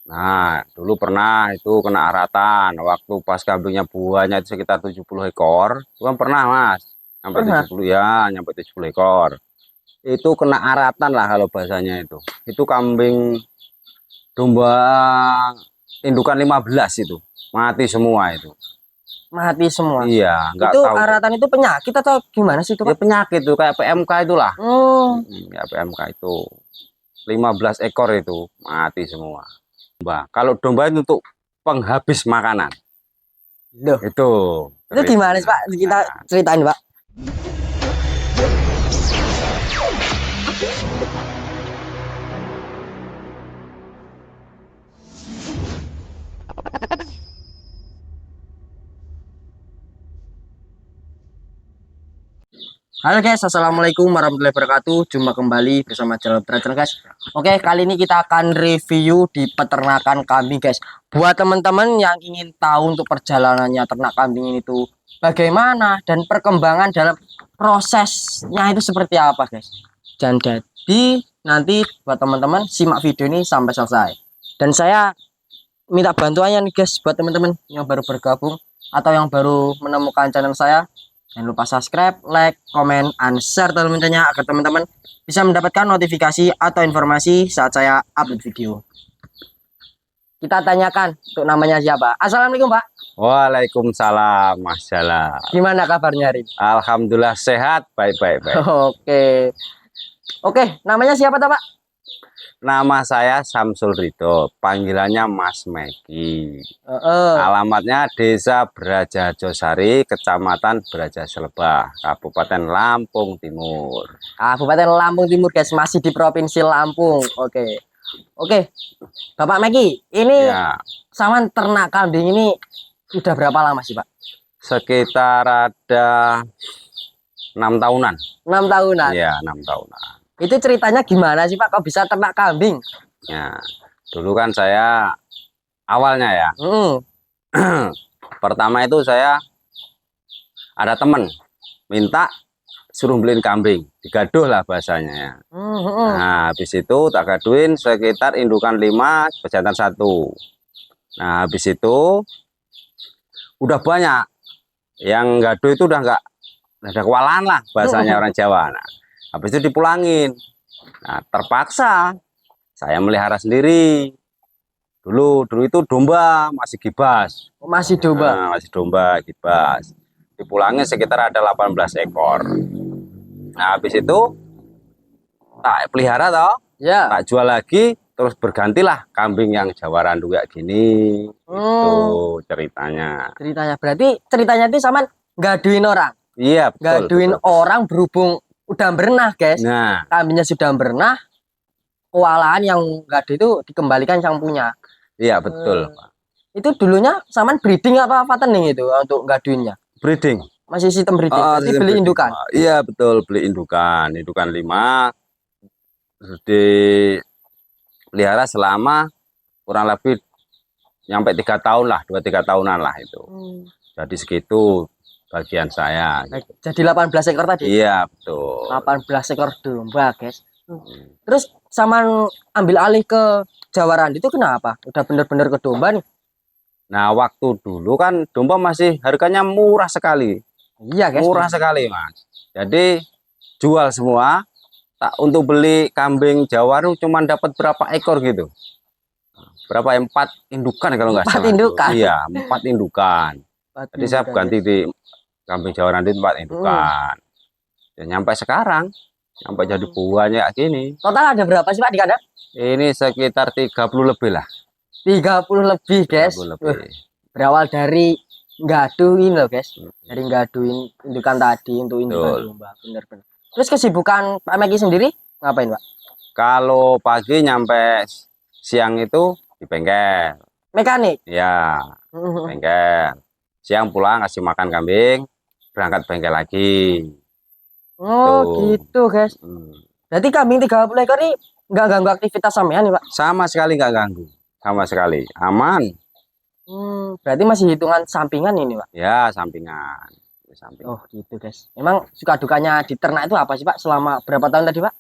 Nah, dulu pernah itu kena aratan. Waktu pas kambingnya buahnya itu sekitar 70 ekor. Itu kan pernah, Mas. Sampai Pernah. 70 ya, nyampe 70 ekor. Itu kena aratan lah kalau bahasanya itu. Itu kambing domba indukan 15 itu. Mati semua itu. Mati semua. Iya, nggak Itu tahu tuh. aratan itu penyakit atau gimana sih itu, Ya Pak? penyakit tuh kayak PMK itulah. Oh, Ya PMK itu. 15 ekor itu mati semua. Domba. Kalau domba itu untuk penghabis makanan. loh. Itu Itu gimana ceritanya. sih, Pak? Kita Nah, ceritain, Pak. Halo guys, assalamualaikum warahmatullahi wabarakatuh. Jumpa kembali bersama channel Trader guys. Oke, kali ini kita akan review di peternakan kambing guys. Buat teman-teman yang ingin tahu untuk perjalanannya ternak kambing ini tuh bagaimana dan perkembangan dalam prosesnya itu seperti apa guys. Dan jadi nanti buat teman-teman simak video ini sampai selesai. Dan saya minta bantuannya nih guys buat teman-teman yang baru bergabung atau yang baru menemukan channel saya. Jangan lupa subscribe, like, comment, and share teman-temannya agar teman-teman bisa mendapatkan notifikasi atau informasi saat saya upload video. Kita tanyakan untuk namanya siapa. Assalamualaikum Pak. waalaikumsalam, Mas Jala. Gimana kabarnya hari ini? Alhamdulillah sehat, baik-baik baik. Oke. Oke, namanya siapa Pak? Nama saya Samsul Ridho, panggilannya Mas Meki. Alamatnya Desa Brajajosari, Kecamatan Brajaselebah, Kabupaten Lampung Timur. Kabupaten Lampung Timur guys, masih di Provinsi Lampung. Oke. Oke. Bapak Meki, ini Ya, saman ternak kambing ini sudah berapa lama sih Pak? sekitar ada 6 tahunan. 6 tahunan. Iya, 6 tahunan. Itu ceritanya gimana sih Pak? Kok bisa ternak kambing? Ya, dulu kan saya awalnya ya, Hmm. pertama itu saya ada temen minta suruh beliin kambing, digaduh lah bahasanya ya. Hmm. Nah, habis itu tak gaduin sekitar indukan 5, pejantan 1. Nah, habis itu udah banyak yang gaduh itu udah nggak ada kewalahan lah bahasanya orang Jawa. Nah, habis itu dipulangin. Nah, terpaksa saya melihara sendiri. Dulu itu domba masih gibas. Masih domba. Nah, masih domba gibas. Dipulangin sekitar ada 18 ekor. Nah, habis itu tak pelihara toh, Ya. tak jual lagi, terus bergantilah kambing yang Jawa Randu kayak gini. Itu ceritanya. Ceritanya berarti ceritanya itu sama gaduin orang. Iya, betul, Gaduin betul. orang berhubung udah berenah, guys. Nah, Kambingnya sudah berenah, kewalahan yang gadu itu dikembalikan yang punya. iya betul. Itu dulunya saman breeding apa fattening itu untuk gaduinnya? Breeding. Masih sistem breeding. Oh, Berarti sistem beli breeding. indukan. Iya, betul, beli indukan. Indukan 5, terus dipelihara selama kurang lebih nyampe 3 tahun lah, 2-3 tahunan lah itu. Jadi segitu bagian saya. Jadi 18 ekor tadi. Iya, betul. 18 ekor domba, guys. Terus saman ambil alih ke Jawa Randu itu kenapa? Udah bener-bener ke domba nih. Nah, waktu dulu kan domba masih harganya murah sekali. Iya, guys. Murah sekali, Mas. Jadi jual semua. Tak untuk beli kambing Jawa itu cuma dapat berapa ekor gitu. Berapa? 4 indukan kalau nggak 4 salah. indukan. Iya, 4 indukan. 4 Jadi saya indukan, ganti guys. di kambing Jawa Randu 4 indukan. Dan nyampe sekarang, sampai jadi buahnya kayak gini. Total ada berapa sih Pak di kandang? Ini sekitar 30 lebih lah. 30 lebih, guys. 30 lebih. Berawal dari gaduin loh, guys. Dari gaduin indukan tadi untuk indukan Betul. domba. Bener-bener. Terus kesibukan Pak Meki sendiri ngapain, Pak? Kalau pagi nyampe siang itu di bengkel. Mekanik. Ya, bengkel. Siang pulang kasih makan kambing, berangkat bengkel lagi. Oh, Tuh. gitu, guys. Berarti kambing 30 ekor ini nggak ganggu aktivitas sampean nih, Pak? Sama sekali nggak ganggu. Sama sekali. Aman. Berarti masih hitungan sampingan ini, Pak? Ya, sampingan. Sampingan. Oh, gitu, guys. Emang suka dukanya di ternak itu apa sih, Pak? Selama berapa tahun tadi, Pak?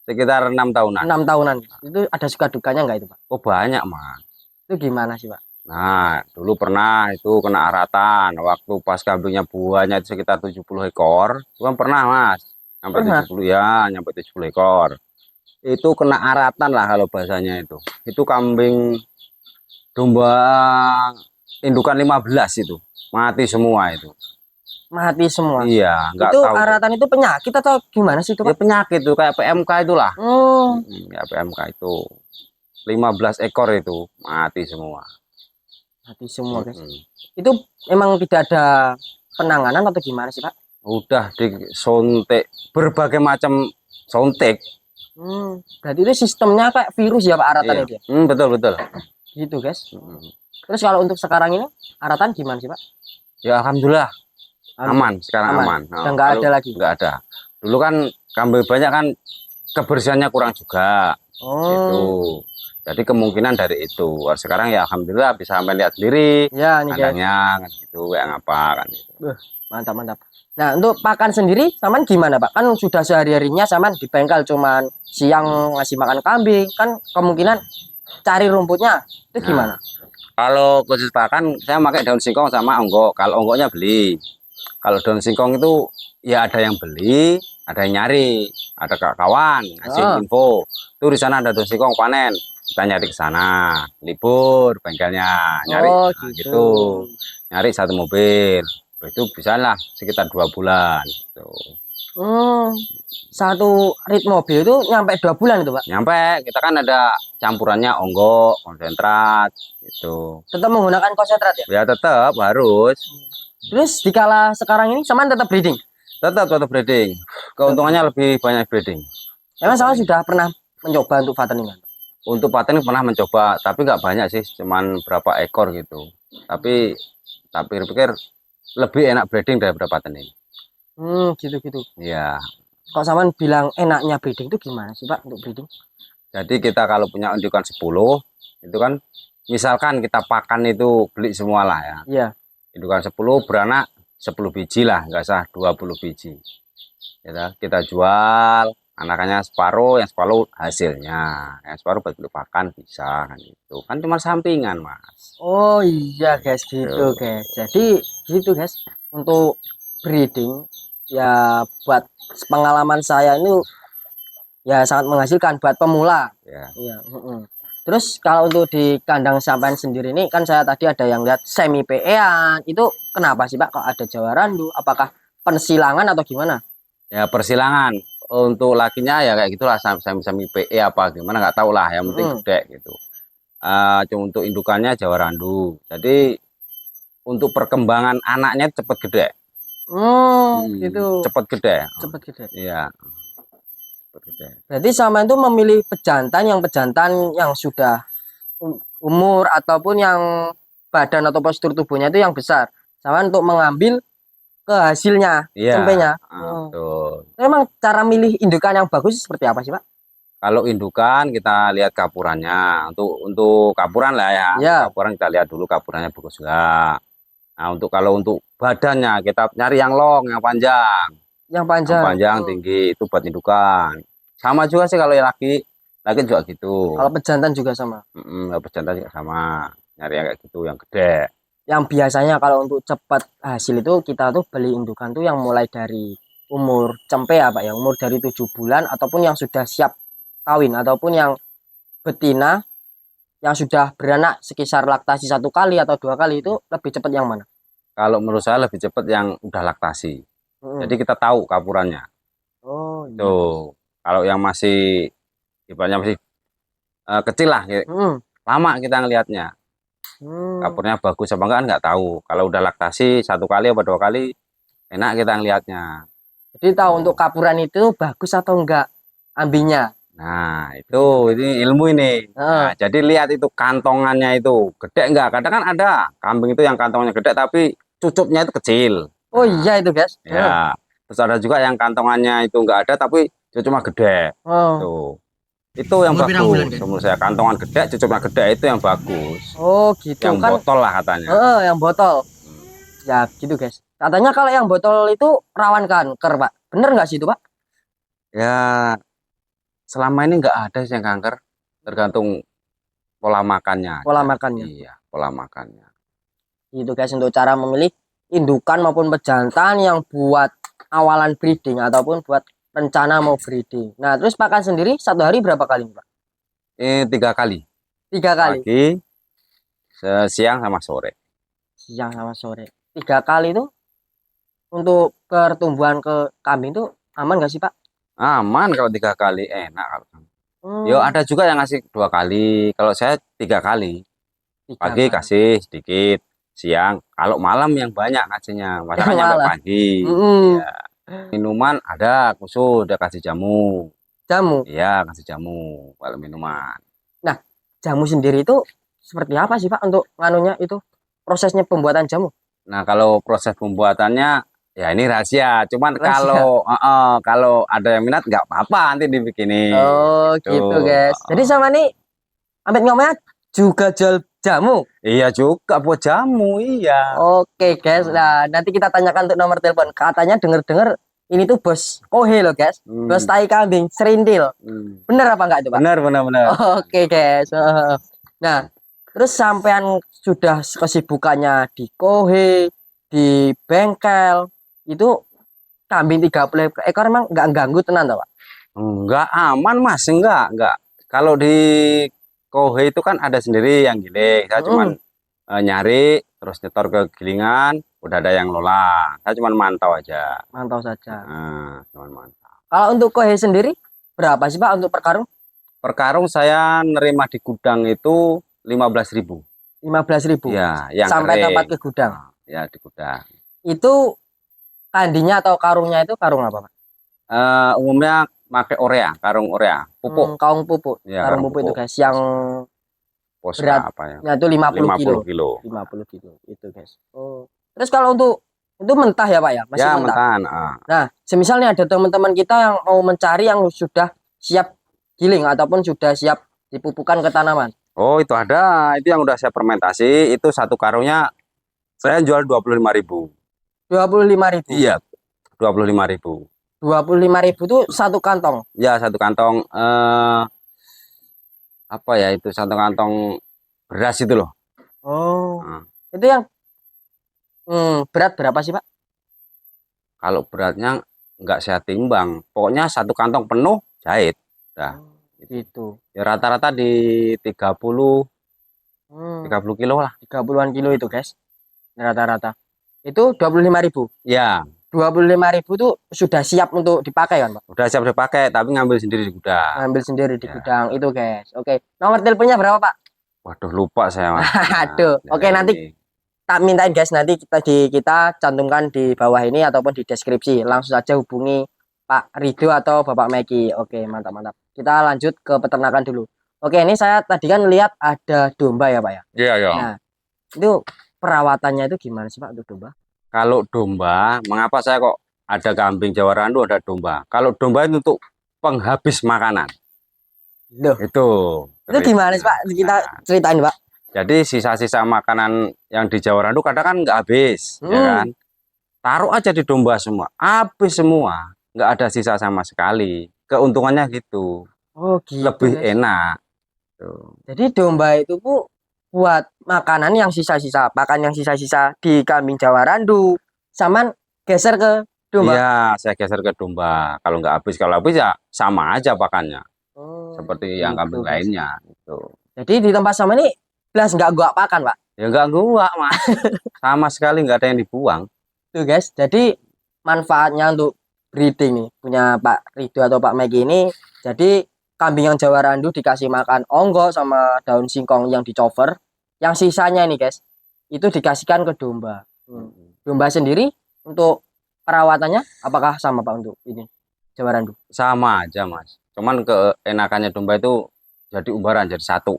sekitar 6 tahunan. 6 tahunan. Itu ada suka dukanya nggak itu, Pak? Oh banyak mas. Itu gimana sih, Pak? Nah dulu pernah itu kena aratan waktu pas kambingnya buahnya itu sekitar 70 ekor. Itu kan pernah mas, sampai Pernah. 70 ya, sampai 70 ekor. Itu kena aratan lah kalau bahasanya itu. Itu kambing domba indukan 15 itu mati semua itu. Mati semua. Iya, nggak Itu tahu. aratan itu penyakit atau gimana sih itu, Ya Pak? penyakit itu kayak PMK itulah. Hmm, Ya PMK itu 15 ekor itu mati semua. mati semua, guys. Mm-mm. Itu emang tidak ada penanganan atau gimana sih, Pak? Udah disuntik berbagai macam suntik. Berarti itu sistemnya kayak virus ya, Pak, aratan Iya. itu ya? Betul betul. Gitu, guys. Mm. Terus kalau untuk sekarang ini aratan gimana sih, Pak? Ya alhamdulillah aman sekarang Aman. aman. Udah nggak ada lagi. Nggak ada. Dulu kan kambing banyak kan kebersihannya kurang juga. Itu. Oh, Jadi kemungkinan dari itu. Sekarang ya alhamdulillah bisa sampai lihat sendiri ya nih, guys. kandangnya kan gitu kayak ngapa kan gitu. Mantap, mantap. Nah, untuk pakan sendiri, saman gimana, Pak? Kan sudah sehari-harinya saman di bengkel cuman siang ngasih makan kambing, kan kemungkinan cari rumputnya itu Nah, gimana? kalau khusus pakan saya pakai daun singkong sama onggok. Kalau onggoknya beli. Kalau daun singkong itu ya ada yang beli, ada yang nyari, ada kawan ngasih Ah. info. Tuh di sana ada daun singkong panen. Kita nyari ke sana, libur bengkelnya, nyari Oh, nah, gitu. gitu. Nyari satu mobil. Itu bisa lah sekitar 2 bulan gitu. Satu rit mobil itu nyampe 2 bulan itu, Pak. Nyampe kita kan ada campurannya onggok, konsentrat gitu. Tetap menggunakan konsentrat ya. Ya tetap harus. Terus dikala sekarang ini saman tetap breeding. Tetap breeding. Keuntungannya lebih banyak breeding. Emang saman sudah pernah mencoba untuk fatteningan? Untuk paten pernah mencoba, tapi nggak banyak sih, cuman berapa ekor gitu. Tapi pikir lebih enak breeding daripada patening. Gitu-gitu. Iya. Kok saman bilang enaknya breeding itu gimana sih, Pak, untuk breeding? Jadi kita kalau punya indukan 10, itu kan misalkan kita pakan itu beli semua lah ya. Iya. Indukan 10 beranak 10 biji lah, nggak usah 20 biji. Ya, kita jual anakannya separuh, yang separuh hasilnya, yang separuh buat beli pakan bisa kan itu. Kan cuma sampingan, Mas. Oh iya, guys, gitu, guys. Jadi gitu, guys. Untuk breeding ya buat pengalaman saya ini ya sangat menghasilkan buat pemula. Ya. Iya, Terus kalau untuk di kandang sampean sendiri ini kan saya tadi ada yang lihat semi PE-an. Itu kenapa sih, Pak? Kok ada Jawa Randu? Apakah pensilangan atau gimana? Ya persilangan untuk lakinya ya kayak gitulah sami PE apa gimana nggak tahu lah, yang penting gede gitu. Cuma untuk indukannya Jawa Randu. Jadi untuk perkembangan anaknya cepet gede. Gitu. Cepet gede. Cepet gede. Iya. Cepet gede. Berarti sama itu memilih pejantan yang sudah umur ataupun yang badan atau postur tubuhnya itu yang besar. Sama untuk mengambil ke hasilnya, Iya. cempenya. Betul. Memang cara milih indukan yang bagus seperti apa sih, Pak? Kalau indukan kita lihat kapurannya. Untuk kapuran lah ya. Ya. Kapuran kita lihat dulu kapurannya bagus enggak. Nah, kalau untuk badannya kita nyari yang long, yang panjang. Yang panjang. Yang panjang tinggi itu buat indukan. Sama juga sih kalau yang laki juga gitu. Kalau pejantan juga sama. Kalau pejantan juga sama. Nyari yang kayak gitu, yang gede. Yang biasanya kalau untuk cepat hasil itu kita tuh beli indukan tuh yang mulai dari umur cempe ya, Pak ya, umur dari 7 bulan ataupun yang sudah siap kawin ataupun yang betina yang sudah beranak sekitar laktasi 1 kali atau 2 kali itu lebih cepat yang mana? Kalau menurut saya lebih cepat yang udah laktasi. Jadi kita tahu kapurannya. Oh iya. Tuh, kalau yang masih ibaratnya masih kecil lah, lama kita ngelihatnya. Kapurnya bagus apa enggak kan nggak tahu. Kalau udah laktasi 1 kali atau 2 kali, enak kita ngelihatnya. Jadi tahu untuk kapuran itu bagus atau enggak ambinya. Nah itu ini ilmu ini. Nah, jadi lihat itu kantongannya itu gede enggak. Kadang kan ada kambing itu yang kantongnya gede tapi cucupnya itu kecil. Oh iya itu, guys. Ya. Terus ada juga yang kantongannya itu enggak ada tapi cucupnya gede. Tuh. Itu yang bagus. Menurut saya kantongan gede, cucupnya gede itu yang bagus. Oh gitu. Yang kan botol lah katanya. Yang botol. Ya gitu, guys. Katanya kalau yang botol itu rawan kanker, Pak. Bener nggak sih itu, Pak? Ya selama ini nggak ada sih yang kanker, tergantung pola makannya Pola aja. makannya. Iya, pola makannya. Gitu guys, untuk cara memilih indukan maupun pejantan yang buat awalan breeding ataupun buat rencana mau breeding. Nah, terus pakan sendiri satu hari berapa kali, Pak? Ini 3 kali, 3 kali. pagi, siang sama sore. Siang sama sore. 3 kali itu untuk pertumbuhan ke kambing itu aman gak sih, Pak? Aman kalau 3 kali, enak kalau. Yo Hmm, ada juga yang ngasih 2 kali. Kalau saya 3 kali. tiga Pagi kali. kasih sedikit, siang. Kalau malam yang banyak ngasihnya, masakan nyampe Malah. pagi. Mm-mm. Ya. Minuman ada khusus, udah kasih jamu. Jamu. Iya, kasih jamu kalau minuman. Nah, jamu sendiri itu seperti apa sih, Pak, untuk nganunya itu prosesnya pembuatan jamu? Nah, kalau proses pembuatannya ya ini rahasia. Cuman Rahasia. kalau ada yang minat nggak apa-apa nanti dibikinin Oh, gitu. gitu, guys. Jadi sama nih Amit ngomongnya juga jual jamu. Iya juga buat jamu, iya. Oke, guys. Hmm. Nah, nanti kita tanyakan untuk nomor telepon. Katanya denger-denger ini tuh bos Kohe loh, guys. Bos Hmm. tai kambing, serindil. Hmm. Bener apa enggak itu, Pak? Benar, benar, benar. Oke, guys. Nah, terus sampean sudah kesibukannya di Kohe, di bengkel, itu kambing 30 ekor emang nggak ganggu tenan toh, Pak? Enggak aman mas, enggak. Kalau di Kohe itu kan ada sendiri yang giling. Saya cuman Mm, nyari, terus nyetor ke gilingan, udah ada yang lola. Saya cuman mantau aja. mantau saja. Cuman mantau. Kalau untuk Kohe sendiri berapa sih, Pak, untuk per karung? Per karung saya nerima di gudang itu 15.000. 15.000 Ya, yang sampai tempat kering. ke gudang. Ya di gudang. Itu kandinya atau karungnya itu karung apa, Pak? Umumnya pakai Orea, karung Orea, pupuk. Kaung pupuk. Ya, Karung karung pupuk itu, pupuk. guys, yang Posca apa ya? beratnya itu 50 kilo. 50 kilo. 50 kilo itu, guys. Oh. Terus kalau untuk itu mentah ya, Pak ya? Masih Ya, mentah. mentan. Nah, semisalnya ada teman-teman kita yang mau mencari yang sudah siap giling ataupun sudah siap dipupukan ke tanaman. Oh, itu ada. Itu yang udah saya fermentasi. Itu satu karungnya saya jual 25.000. 25.000. Iya, 25.000. 25.000 itu satu kantong. Ya, satu kantong apa ya itu satu kantong beras itu loh. Oh. Nah, Itu yang berat berapa sih, Pak? kalau beratnya nggak saya timbang. Pokoknya satu kantong penuh jahit. Nah, Gitu. ya rata-rata di 30 Hmm, 30 kilo lah. 30-an kilo itu, guys. Rata-rata. Itu 25.000. Ya, 25.000 itu sudah siap untuk dipakai kan, Pak? udah siap dipakai tapi ngambil sendiri di gudang. Ngambil sendiri di Ya. gudang itu, guys. Oke. Nomor teleponnya berapa, Pak? Waduh, lupa saya mas. Aduh. Oke, nanti tak mintain, guys, nanti kita cantumkan di bawah ini ataupun di deskripsi. Langsung saja hubungi Pak Rido atau Bapak Meki. Oke, mantap mantap. Kita lanjut ke peternakan dulu. Oke, ini saya tadi kan lihat ada domba ya, Pak ya. Iya, iya. Nah, itu perawatannya itu gimana sih, Pak, untuk domba? Kalau domba, mengapa saya kok ada kambing Jawa Randu, ada domba? Kalau domba itu untuk penghabis makanan. Loh, Itu itu gimana sih, Pak? Kita ceritain, Pak. jadi sisa-sisa makanan yang di Jawa Randu kadang kan nggak habis, ya kan? Taruh aja di domba semua, habis semua, nggak ada sisa sama sekali. Keuntungannya gitu, Oh, gitu, lebih guys. enak. Tuh. Jadi domba itu Bu buat makanan yang sisa-sisa, pakan yang sisa-sisa di kambing Jawa Randu, saman geser ke domba. Iya, saya geser ke domba. Kalau habis ya sama aja pakannya, Oh, seperti yang gitu, kambing guys. lainnya. Gitu. Jadi di tempat sama ini belas nggak gua pakan, Pak. Ya nggak gua, Mas. Sama sekali nggak ada yang dibuang. Tuh, guys. Jadi manfaatnya untuk breeding nih punya Pak Rido atau Pak Megi ini. Jadi kambing yang Jawa Randu dikasih makan onggo sama daun singkong yang dicover. Yang sisanya ini, guys, itu dikasihkan ke domba. Domba sendiri untuk perawatannya apakah sama, Pak, untuk ini Jawa Randu? Sama aja, Mas. Cuman keenakannya domba itu jadi umbaran, jadi satu.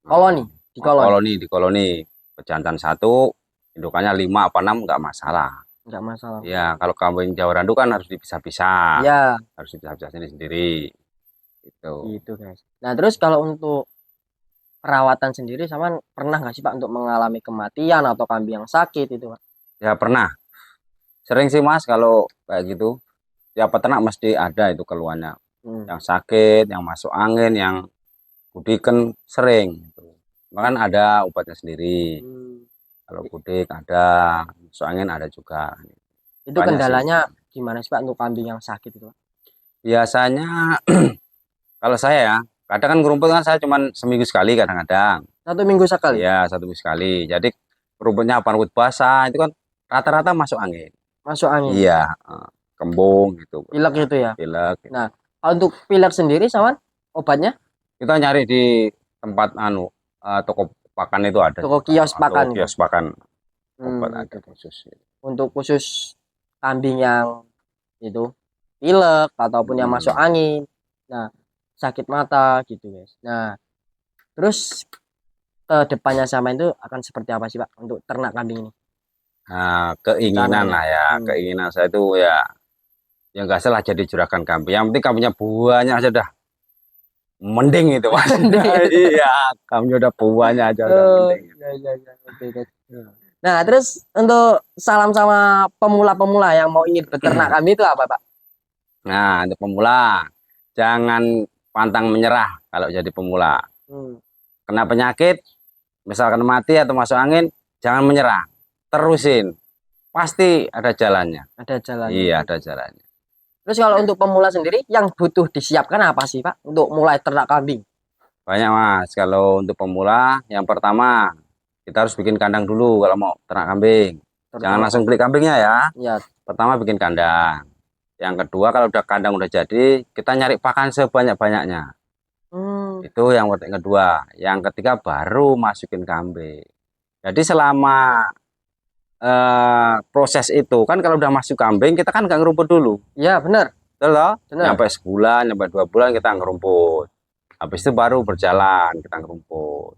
Koloni, di koloni. Di koloni. Pejantan satu, indukannya 5 apa 6 nggak masalah. Enggak masalah. Ya, kalau kambing Jawa Randu kan harus dipisah-pisah. Ya, Harus dipisah-pisah sendiri. Gitu. gitu, guys. Nah, terus kalau untuk perawatan sendiri sama pernah nggak sih, Pak, untuk mengalami kematian atau kambing yang sakit itu, Pak? Ya pernah. Sering sih, Mas, kalau kayak gitu. Ya peternak mesti ada itu keluhannya. yang sakit, yang masuk angin, yang gudikan sering. Gitu. Bahkan ada obatnya sendiri. Kalau gudik ada, masuk angin ada juga. Itu Banyak kendalanya sih. gimana sih Pak untuk kambing yang sakit itu Pak? Biasanya kalau saya ya, kadang kan ngerumput kan saya cuman seminggu sekali kadang-kadang. 1 minggu sekali Iya, 1 minggu sekali. Jadi rumputnya apa rumput basah itu kan rata-rata masuk angin. masuk angin. Iya, kembung gitu. Pilek itu ya. Pilek. Nah, kalau untuk pilek sendiri sama obatnya Kita nyari di tempat toko pakan itu ada toko juga. kios pakan Toko itu. kios pakan obat ada Gitu. khusus. Untuk khusus kambing yang itu pilek ataupun yang masuk angin. Nah, sakit mata gitu guys. Nah, terus ke depannya sama itu akan seperti apa sih Pak untuk ternak kambing ini? Nah, keinginan Rencananya. lah ya, keinginan saya itu ya, ya nggak salah jadi juragan kambing. Yang penting kambingnya banyak aja dah, mending itu mas. Iya, kambingnya udah banyak aja udah mending. Ya. Oke, guys. Nah, terus untuk salam sama pemula-pemula yang mau ingin beternak kambing itu apa Pak? Nah, untuk pemula, jangan pantang menyerah kalau jadi pemula. Kena penyakit, misalkan mati atau masuk angin, jangan menyerah, terusin, pasti ada jalannya. Ada jalan. Iya, ada jalannya. Terus kalau untuk pemula sendiri yang butuh disiapkan apa sih Pak untuk mulai ternak kambing? Banyak mas, kalau untuk pemula, yang pertama kita harus bikin kandang dulu kalau mau ternak kambing. Jangan langsung beli kambingnya ya. Ya. Pertama bikin kandang. Yang kedua kalau udah kandang udah jadi, kita nyari pakan sebanyak-banyaknya. Itu yang kedua. Yang ketiga baru masukin kambing. Jadi selama proses itu kan kalau udah masuk kambing kita kan nggak ngerumput dulu. Ya benar. Betul loh? Benar. Sampai sebulan, sampai 2 bulan kita ngerumput. Habis itu baru berjalan kita ngerumput.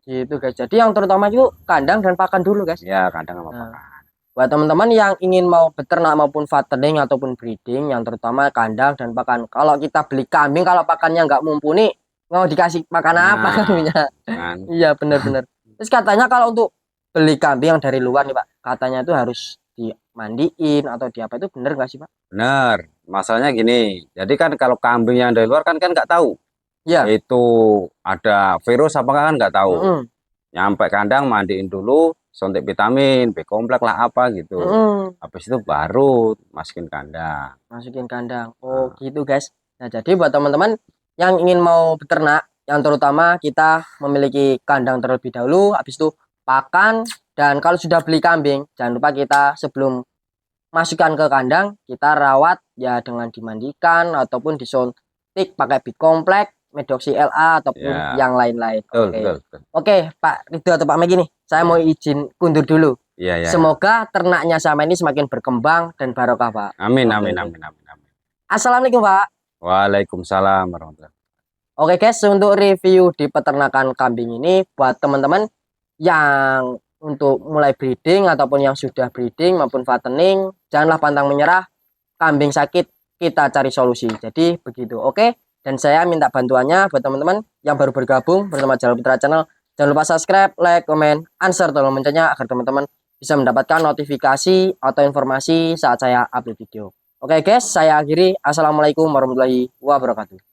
Gitu guys. Jadi yang terutama itu kandang dan pakan dulu guys. Ya kandang sama pakan. Buat teman-teman yang ingin mau beternak maupun fattening ataupun breeding, yang terutama kandang dan pakan. Kalau kita beli kambing, kalau pakannya nggak mumpuni, mau dikasih makan apa kambingnya? Iya benar-benar. Terus katanya kalau untuk beli kambing yang dari luar nih Pak, katanya itu harus dimandiin atau di apa, itu bener nggak sih Pak? Bener. Masalahnya gini. Jadi kan kalau kambing yang dari luar kan nggak tahu. Ya. Itu ada virus apakah kan nggak tahu. Nyampe kandang mandiin dulu, suntik vitamin, B kompleks lah apa gitu. Habis itu baru masukin kandang. Masukin kandang. Oh gitu guys. Nah jadi buat teman-teman yang ingin mau beternak, yang terutama kita memiliki kandang terlebih dahulu, habis itu pakan, dan kalau sudah beli kambing, jangan lupa kita sebelum masukkan ke kandang, kita rawat ya dengan dimandikan ataupun disuntik pakai B kompleks, Medoxy LA ataupun yang lain-lain. Oke, Pak Ridho atau Pak Megi nih, saya mau izin kundur dulu. Semoga ternaknya sama ini semakin berkembang dan barokah Pak. Amin. Assalamualaikum Pak. Waalaikumsalam warahmatullahi wabarakatuh. Oke guys, untuk review di peternakan kambing ini buat teman-teman yang untuk mulai breeding ataupun yang sudah breeding maupun fattening, janganlah pantang menyerah. Kambing sakit, kita cari solusi. Jadi begitu. Oke. Dan saya minta bantuannya buat teman-teman yang baru bergabung bersama Jalur Putra Channel. Jangan lupa subscribe, like, comment, answer tolong loncengnya agar teman-teman bisa mendapatkan notifikasi atau informasi saat saya upload video. Oke guys, saya akhiri. Assalamualaikum warahmatullahi wabarakatuh.